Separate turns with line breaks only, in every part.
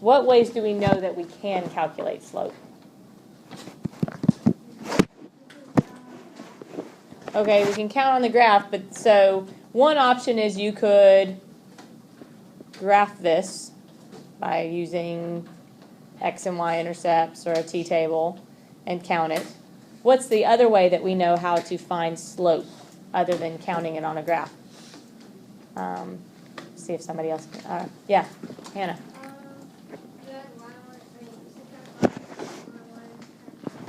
what ways do we know that we can calculate slope? Okay, we can count on the graph, but so one option is you could graph this by using x and y intercepts or a t-table and count it. What's the other way that we know how to find slope other than counting it on a graph? See if somebody else can. Yeah, Hannah.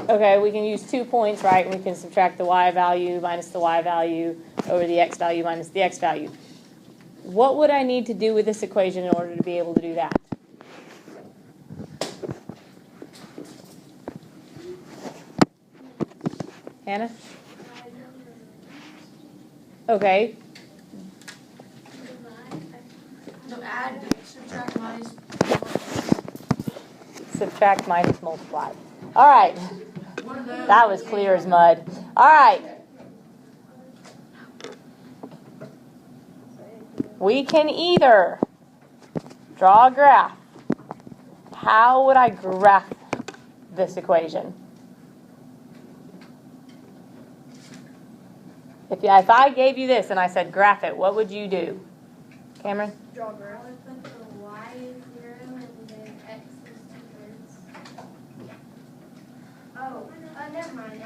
Okay, we can use 2 points, right? We can subtract the y value minus the y value over the x value minus the x value. What would I need to do with this equation in order to be able to do that? Hannah? Okay.
No, add, subtract, minus.
Subtract, minus, multiply. All right. That was clear as mud. All right. We can either draw a graph. How would I graph this equation? If I gave you this and I said graph it, what would you do? Cameron?
Draw a graph.
I would put the y is 0 and then x is 2/3. Oh, never mind.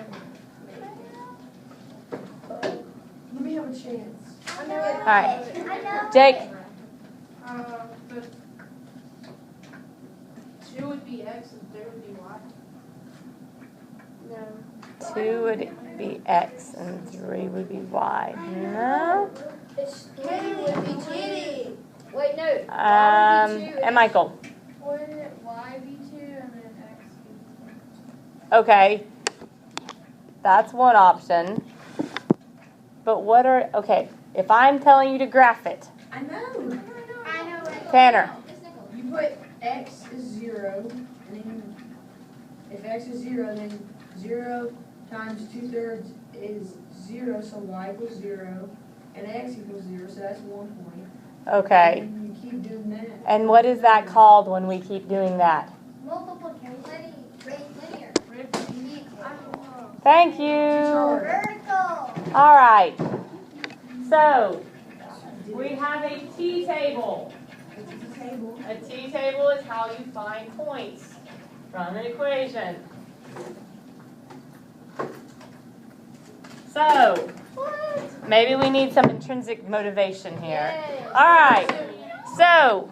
Let me have a chance.
I know.
All right.
I know.
Jake?
The 2 would be x and 3 would be y. No.
2 would be x and 3 would be y. No?
It's 3 would be 2. Wait, no.
And Michael?
Wouldn't it y be 2 and then x be 2?
Okay. That's one option. But okay, if I'm telling you to graph it,
I know.
I know.
Tanner.
You put x is 0, and then if x is 0, then 0 times 2/3 is 0, so y equals 0, and x equals 0, so that's 1 point.
Okay.
And you keep doing that.
And what is that called when we keep doing that?
Multiplication. Linear.
Thank you.
Vertical.
All right. So, we have a t-table. A t-table is how you find points from an equation. So, maybe we need some intrinsic motivation here. All right. So,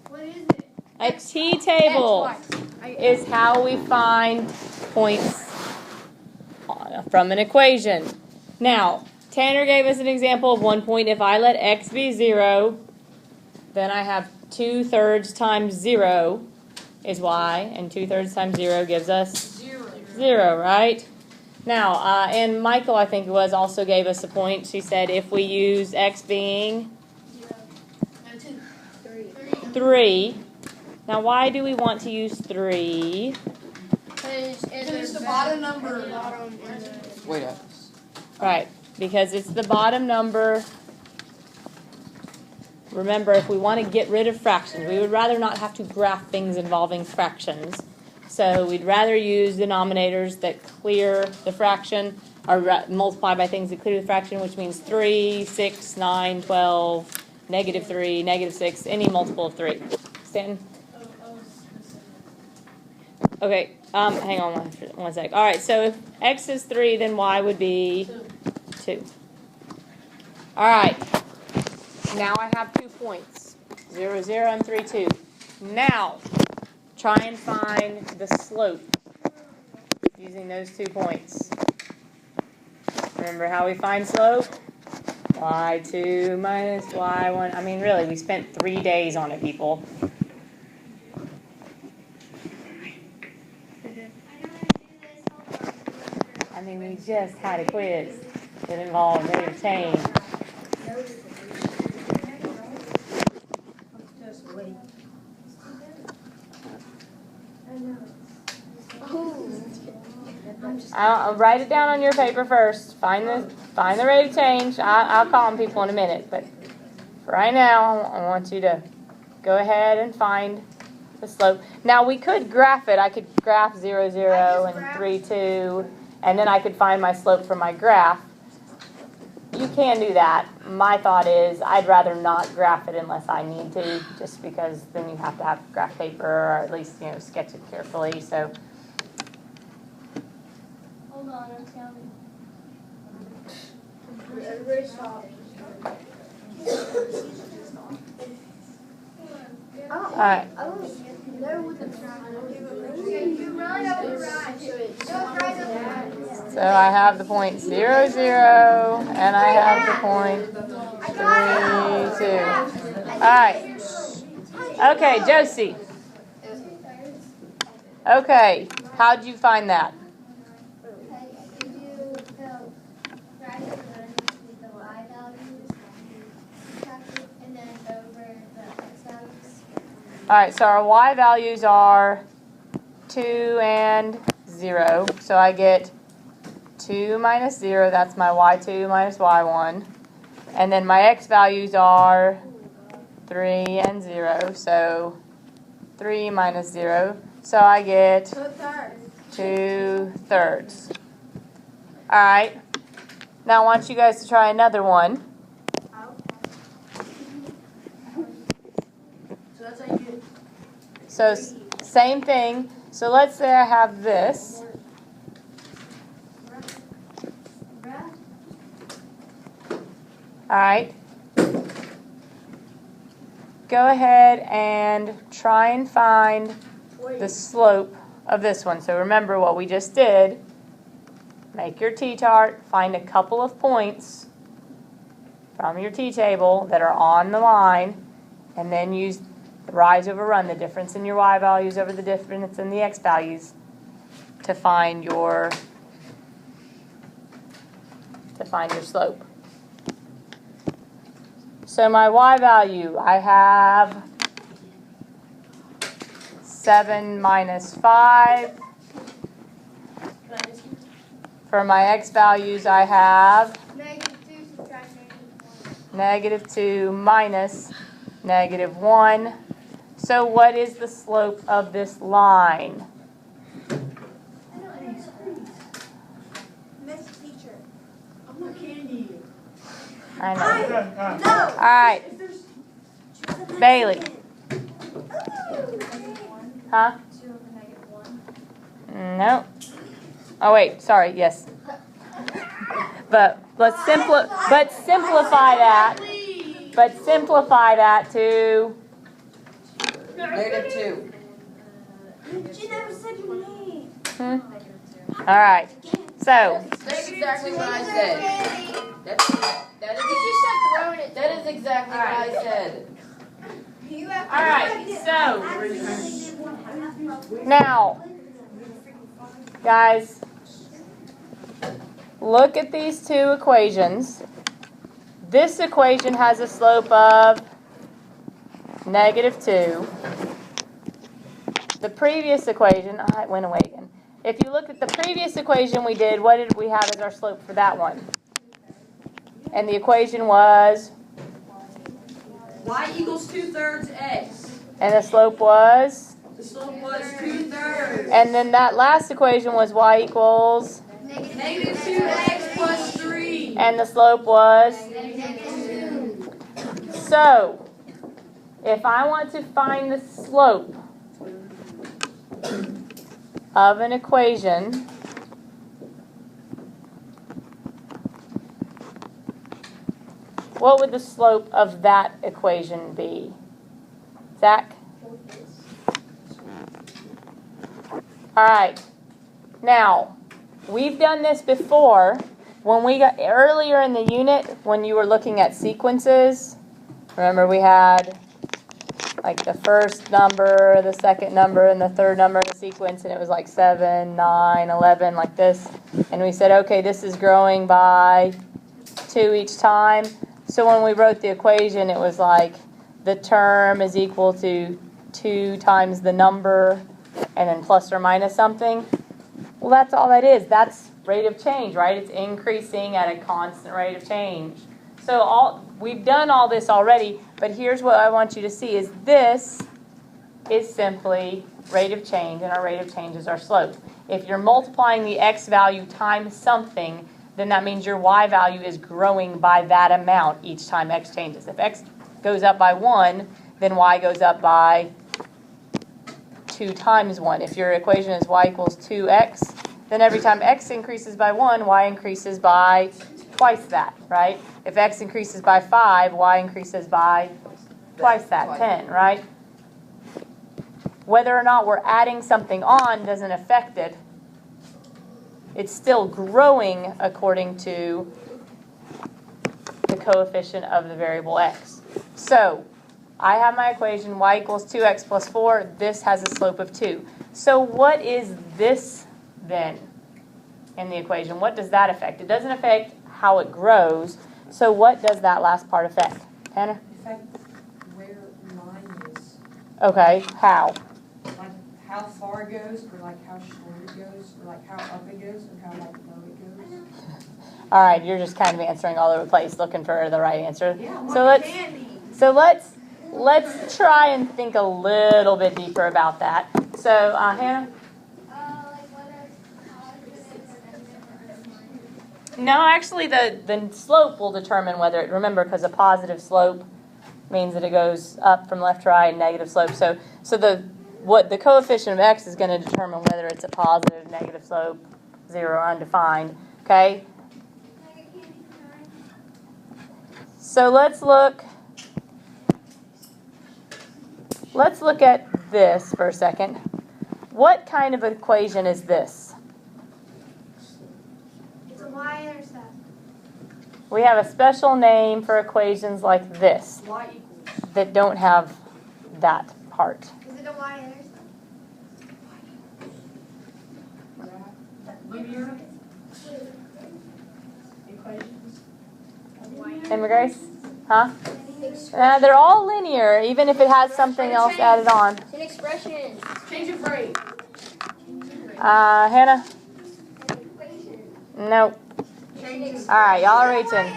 What is it?
a t-table is how we find points from an equation. Now, Tanner gave us an example of 1 point. If I let x be 0, then I have 2/3 times 0 is y, and 2/3 times 0 gives us 0, right? Now, and Michael, I think it was, also gave us a point. She said if we use x being 3. Now, why do we want to use 3?
Because
it's the bottom number.
Wait up.
Right, because it's the bottom number. Remember, if we want to get rid of fractions, we would rather not have to graph things involving fractions. So we'd rather use denominators that clear the fraction, or multiply by things that clear the fraction, which means 3, 6, 9, 12, -3, -6, any multiple of 3. Stanton? Okay, hang on one sec. All right, so if x is 3, then y would be 2. All right, now I have 2 points, 0, 0, and 3, 2. Now, try and find the slope using those 2 points. Remember how we find slope? y2 minus y1. I mean, really, we spent 3 days on it, people. I mean, we just had a quiz that involved rate of change.
Just wait.
I'll write it down on your paper first. Find the rate of change. I'll call on people in a minute, but for right now, I want you to go ahead and find the slope. Now we could graph it. I could graph 0, 0 and 3, 2, and then I could find my slope from my graph. You can do that. My thought is I'd rather not graph it unless I need to, just because then you have to have graph paper, or at least, sketch it carefully. So
Hold on, I'm counting.
Everybody stop.
all right.
You run over right. Go right over right.
So I have the point 0, 0, and I have the point 3, 2. All right. Okay, Josie. Okay, how'd you find that? All right, so our y values are 2 and 0. So I get 2 minus 0, that's my y2 minus y1. And then my x values are 3 and 0, so 3 minus 0. So I get 2/3. All right, now I want you guys to try another one.
So that's how you do it.
So same thing. So let's say I have this. All right. Go ahead and try and find the slope of this one. So remember what we just did. Make your t-chart, find a couple of points from your t-table that are on the line, and then use the rise over run, the difference in your y values over the difference in the x values, to find your slope. So my y value, I have 7 minus 5. For my x values, I have
-2 subtract
-2 minus -1. So what is the slope of this line?
Miss Teacher.
I'm not candy.
I know.
No.
All right, Bailey. Huh? No. Oh wait, sorry. Yes. But let's simplify that. But simplify that to.
-2.
She never said your name.
All right. So.
That's exactly what I said. That is exactly what I said.
All right. So now, guys, look at these two equations. This equation has a slope of -2. The previous equation, oh, it went away again. If you look at the previous equation we did, what did we have as our slope for that one? And the equation was?
Y equals 2/3 x.
And the slope was?
The slope was 2/3.
And then that last equation was y equals?
-2x plus 3.
And the slope was? So, if I want to find the slope of an equation, what would the slope of that equation be? Zach? All right. Now, we've done this before. When we got earlier in the unit, when you were looking at sequences, remember we had like the first number, the second number, and the third number in the sequence, and it was like 7, 9, 11, like this. And we said, okay, this is growing by 2 each time. So when we wrote the equation, it was like the term is equal to 2 times the number, and then plus or minus something. Well, that's all that is. That's rate of change, right? It's increasing at a constant rate of change. So we've done all this already, but here's what I want you to see is this is simply rate of change, and our rate of change is our slope. If you're multiplying the x value times something, then that means your y value is growing by that amount each time x changes. If x goes up by 1, then y goes up by 2 times 1. If your equation is y equals 2x, then every time x increases by 1, y increases by twice that, right? If x increases by 5, y increases by twice that, 10, right? Whether or not we're adding something on doesn't affect it. It's still growing according to the coefficient of the variable x. So I have my equation y equals 2x plus 4. This has a slope of 2. So what is this then in the equation? What does that affect? It doesn't affect how it grows. So what does that last part affect? Tanner?
Affect where line is.
Okay, how?
Like how far it goes, or like how short it goes, or like how up it goes, or how like low it goes.
All right, you're just kind of answering all over the place, looking for the right answer.
Yeah,
So let's try and think a little bit deeper about that. So Hannah?
Like whether it's positive or negative or minus.
No, actually the slope will determine whether it, remember, because a positive slope means that it goes up from left to right, negative slope. So the coefficient of x is going to determine whether it's a positive, negative slope, 0, or undefined. Okay?
Like a candy
So let's look at this for a second. What kind of equation is this?
It's a y-intercept.
We have a special name for equations like this
Y equals.
that don't have that part.
Is it a y-intercept?
Linear equations.
Emma Grace? Huh? They're all linear, even if it has something else added on.
It's an expression.
Change of rate.
Hannah?
Equation.
Nope.
Change of
All right, y'all are reaching.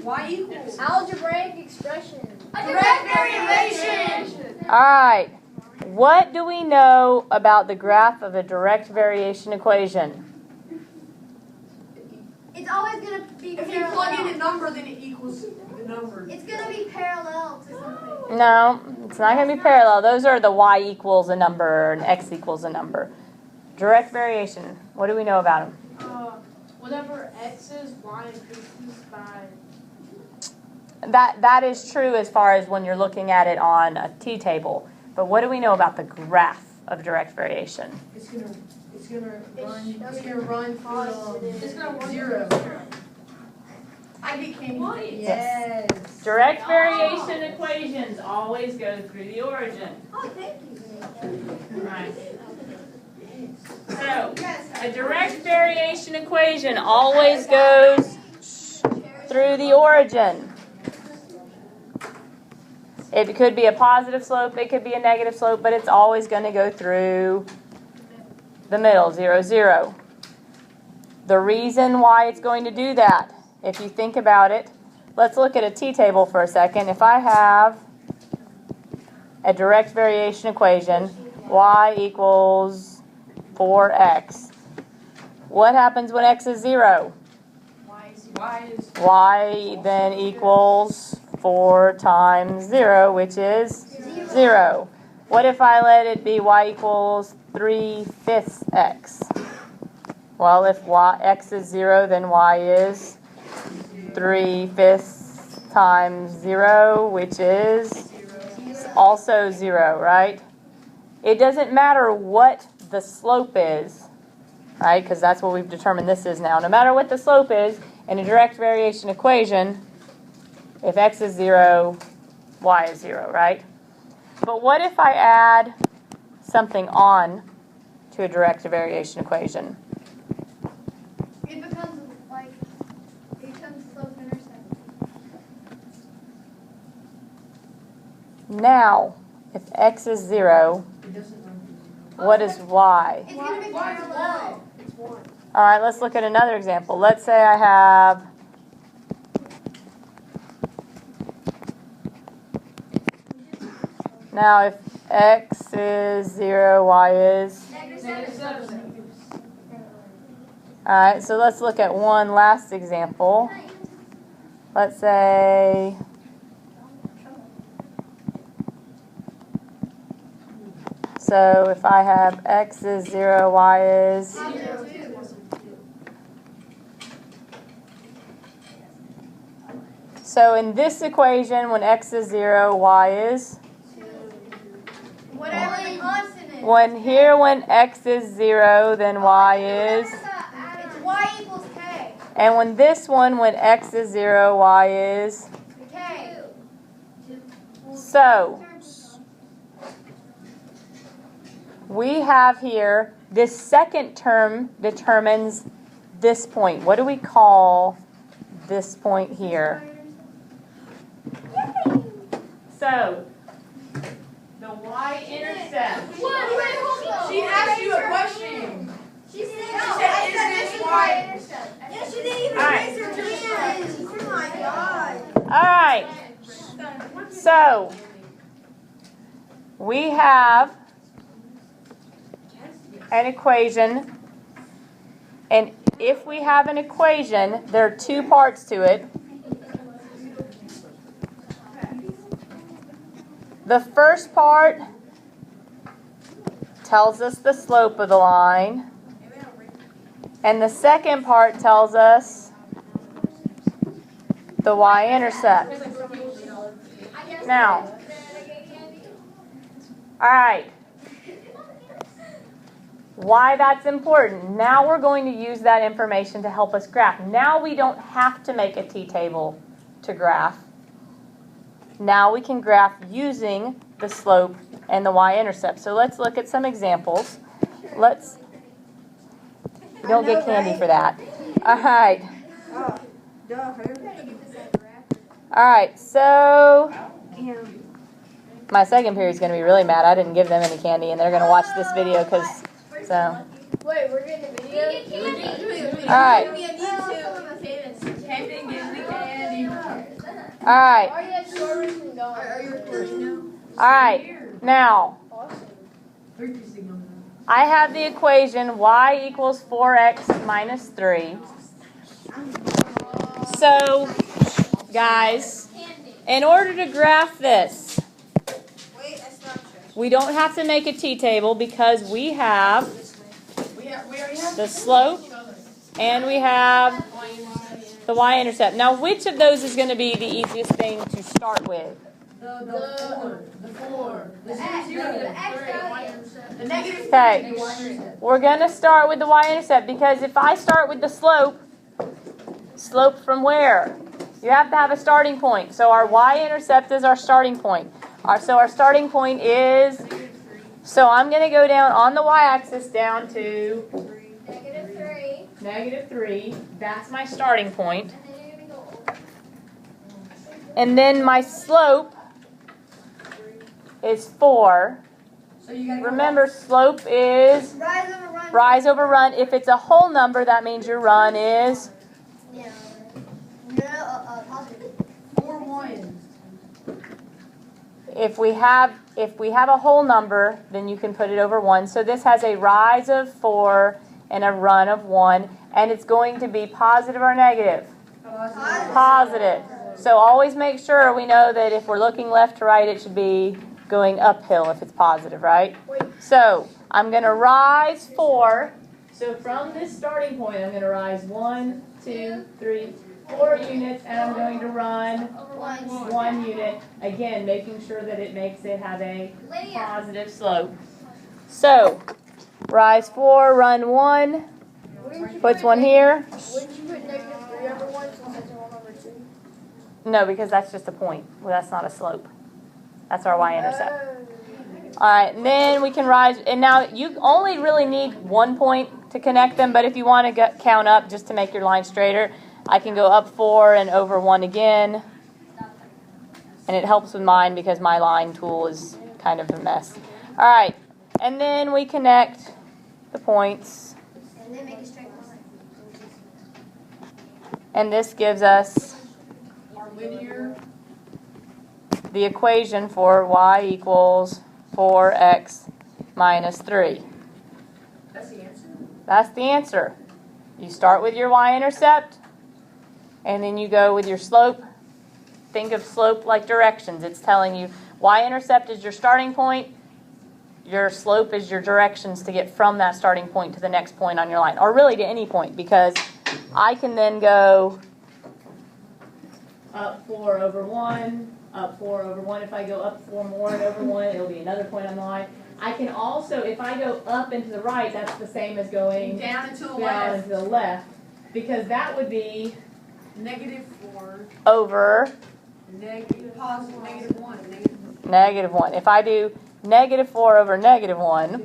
Wait.
Y equals.
Algebraic expression.
A direct variation.
All right. What do we know about the graph of a direct variation equation?
It's always going to be
If you plug in a number, then it equals the number.
It's going to be parallel to something.
No, it's not going to be parallel. Those are the y equals a number and x equals a number. Direct variation. What do we know about them?
Whatever x is, y increases by.
That is true as far as when you're looking at it on a t-table. But what do we know about the graph of direct variation?
It's gonna run through 0. I get candy.
Yes. Direct variation equations always go through the origin.
Oh, thank you.
Right. So, a direct variation equation always goes through the origin. It could be a positive slope, it could be a negative slope, but it's always going to go through the middle, 0, 0. The reason why it's going to do that, if you think about it, let's look at a t-table for a second. If I have a direct variation equation, y equals 4x, what happens when x is 0? Y then equals 4 times 0, which is 0. What if I let it be y equals 3/5 x? Well, if x is 0, then y is 3/5 times 0, which is also 0, right? It doesn't matter what the slope is, right? Because that's what we've determined this is now. No matter what the slope is in a direct variation equation, if x is 0, y is 0, right? But what if I add something on to a direct variation equation?
It becomes slope-intercept.
Now, if x is 0, what is y?
It's going to be parallel.
It's 1.
All right, let's look at another example. Let's say I have Now if x is 0, y is?
-7.
Alright, so let's look at one last example. Let's say so if I have x is 0, y is? So in this equation, when x is 0, y is?
Whatever the constant is.
When x is 0, then y is?
It's y equals k.
And when x is 0, y is?
K.
So, we have here, this second term determines this point. What do we call this point here? So, the y-intercept.
She asked you a question.
She said,
is this y?
Yes, she didn't even
Alright.
raise her hand. Oh my god.
Alright, so, we have an equation, and if we have an equation, there are two parts to it. The first part tells us the slope of the line, and the second part tells us the y-intercept. Now, alright, why that's important. Now we're going to use that information to help us graph. Now we don't have to make a t-table to graph. Now we can graph using the slope and the y-intercept. So let's look at some examples. You don't get candy for that. Alright. Alright, so my second period is going to be really mad. I didn't give them any candy, and they're going to watch this video because, so.
Wait, we're getting a video?
Alright. Alright. Alright. Now, I have the equation y equals 4x minus 3. So, guys, in order to graph this, we don't have to make a t-table because we have the slope and we have the y-intercept. Now, which of those is going to be the easiest thing to start with?
The 4. The 0. The negative 3.
Okay, we're going to start with the y-intercept because if I start with the slope from where? You have to have a starting point. So our y-intercept is our starting point. So our starting point is, so I'm going to go down on the y-axis down to -3. That's my starting point. And then my slope is 4.
So you gotta
Remember, slope is rise over run. If it's a whole number, that means your run is?
Positive.
4 1.
If we have a whole number, then you can put it over 1. So this has a rise of 4 and a run of 1, and it's going to be positive or negative? Positive. So always make sure we know that if we're looking left to right, it should be going uphill if it's positive, right? So I'm going to rise 4. So from this starting point, I'm going to rise 1, 2, 3, 4 units, and I'm going to run 1 unit. Again, making sure that it makes it have a positive slope. So, rise 4, run 1, puts 1 here.
Wouldn't you put -3 over 1 since it's 1 over 2?
No, because that's just a point. Well, that's not a slope. That's our y-intercept. Alright, and then we can rise, and now you only really need 1 point to connect them, but if you want to count up just to make your line straighter, I can go up 4 and over 1 again. And it helps with mine because my line tool is kind of a mess. Alright, and then we connect the points.
And then make a straight line.
And this gives us
Our linear
the equation for y equals 4x minus 3.
That's the answer.
That's the answer. You start with your y-intercept, and then you go with your slope. Think of slope like directions. It's telling you y-intercept is your starting point. Your slope is your directions to get from that starting point to the next point on your line, or really to any point, because I can then go up 4 over 1, up 4 over 1. If I go up 4 more and over 1, it'll be another point on the line. I can also, if I go up and to the right, that's the same as going
Down and to the
down
left.
and to the left, because that would be
-4.
over
Positive -1.
negative 1. If I do -4 over -1,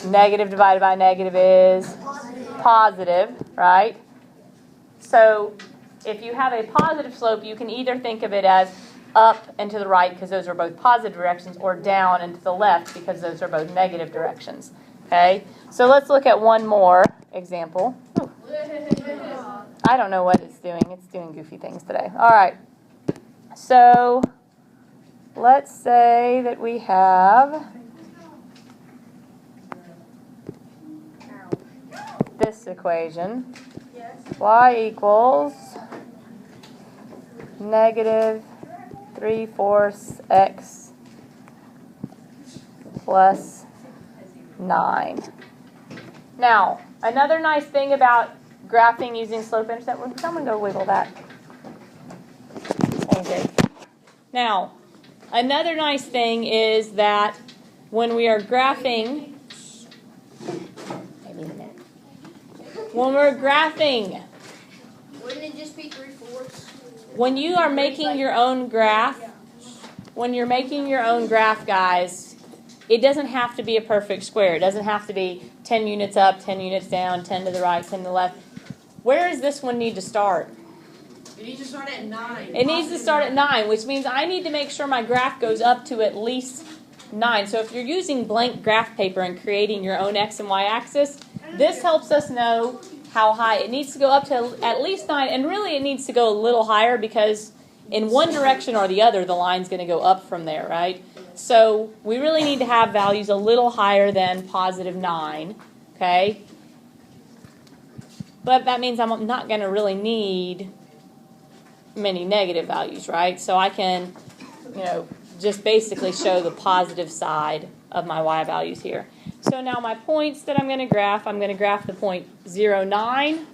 negative divided by negative is positive, right? So if you have a positive slope, you can either think of it as up and to the right, because those are both positive directions, or down and to the left, because those are both negative directions. Okay? So let's look at one more example. Ooh. I don't know what it's doing. It's doing goofy things today. All right. So let's say that we have this equation. Y equals -3/4 x plus 9. Now, another nice thing about graphing using slope-intercept, would someone go wiggle that? Okay. Now, another nice thing is that when we are graphing, when we're graphing,
Wouldn't it just be 3/4?
when you are making your own graph, guys, it doesn't have to be a perfect square. It doesn't have to be 10 units up, 10 units down, 10 to the right, 10 to the left. Where does this one need to start?
It needs to start at 9.
It needs to start at 9, which means I need to make sure my graph goes up to at least 9. So if you're using blank graph paper and creating your own x and y axis, this helps us know how high. It needs to go up to at least 9, and really it needs to go a little higher, because in one direction or the other, the line's going to go up from there, right? So we really need to have values a little higher than positive 9, okay? But that means I'm not going to really need many negative values, right? So I can, just basically show the positive side of my y values here. So now my points that I'm going to graph the point 0, 9.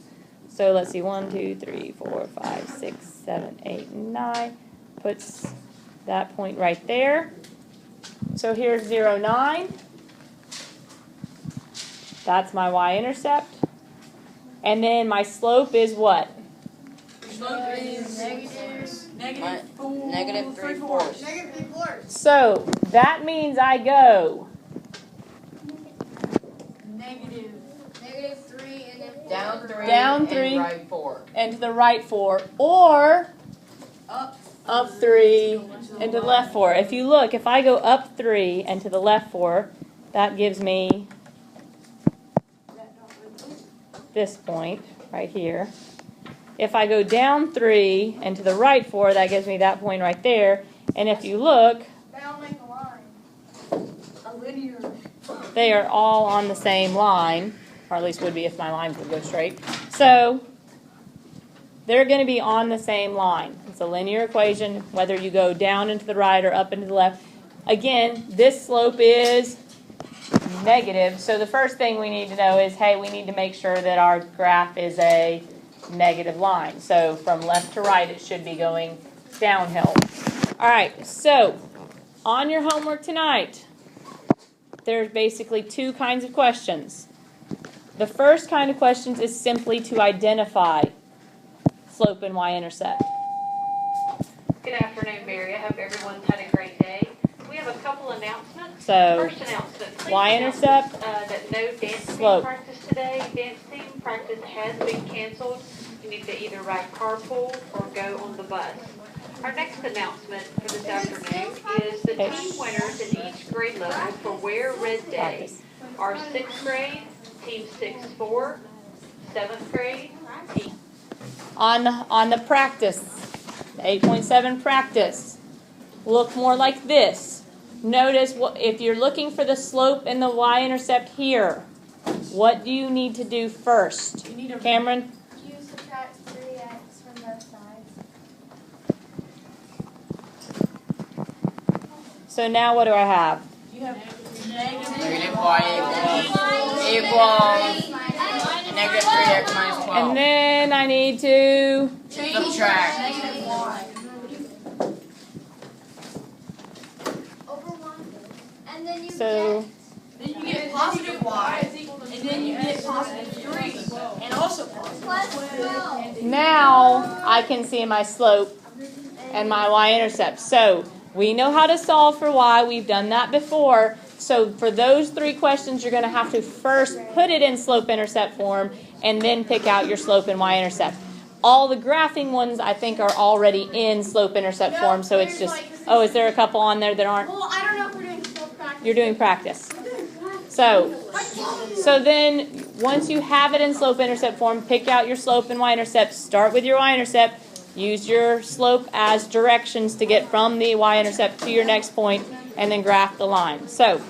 So let's see, 1, 2, 3, 4, 5, 6, 7, 8, 9. Puts that point right there. So here's 0, 9. That's my y-intercept. And then my slope is what?
Slope is
Negative 3/4.
So that means I go
-3 and then 4.
Down
3
and right 4.
and to the right 4, or up 3 and to the left 4. If you look, if I go up 3 and to the left 4, that gives me this point right here. If I go down 3 and to the right 4, that gives me that point right there. And if you look,
They all make a line.
a linear.
they are all on the same line, or at least would be if my lines would go straight. So they're going to be on the same line. It's a linear equation, whether you go down and to the right or up and to the left. Again, this slope is negative, so the first thing we need to know is, hey, we need to make sure that our graph is a negative line. So from left to right, it should be going downhill. All right, so on your homework tonight, there's basically two kinds of questions. The first kind of questions is simply to identify slope and y-intercept.
Good afternoon, Mary. I hope everyone's had a great day. We have a couple announcements.
So,
First announcement. Please
y-intercept,
announce, that no dance
slope.
team practice today. Dance team practice has been canceled. You need to either ride carpool or go on the bus. Our next announcement for this afternoon is the team winners in each grade level for Wear Red Day are 6th grade, Team 6-4, 7th grade, Team.
On the practice 8.7 practice. Look more like this. Notice if you're looking for the slope and the y-intercept here, what do you need to do first? Cameron?
You subtract 3x from both sides.
So now what do I have?
Negative y equals negative 3x minus 12.
And then I need to
Subtract.
Over 1. And then you
So
Then you get positive y, and then you get positive 3, and also positive.
plus 12.
now I can see my slope and my y-intercept. So we know how to solve for y. We've done that before. So for those 3 questions, you're going to have to first put it in slope-intercept form and then pick out your slope and y-intercept. All the graphing ones, I think, are already in slope-intercept form. So it's just, oh, is there a couple on there that aren't?
Well, I don't know if we're doing slope practice.
You're doing practice. So then once you have it in slope-intercept form, pick out your slope and y-intercept. Start with your y-intercept. Use your slope as directions to get from the y-intercept to your next point, and then graph the line. So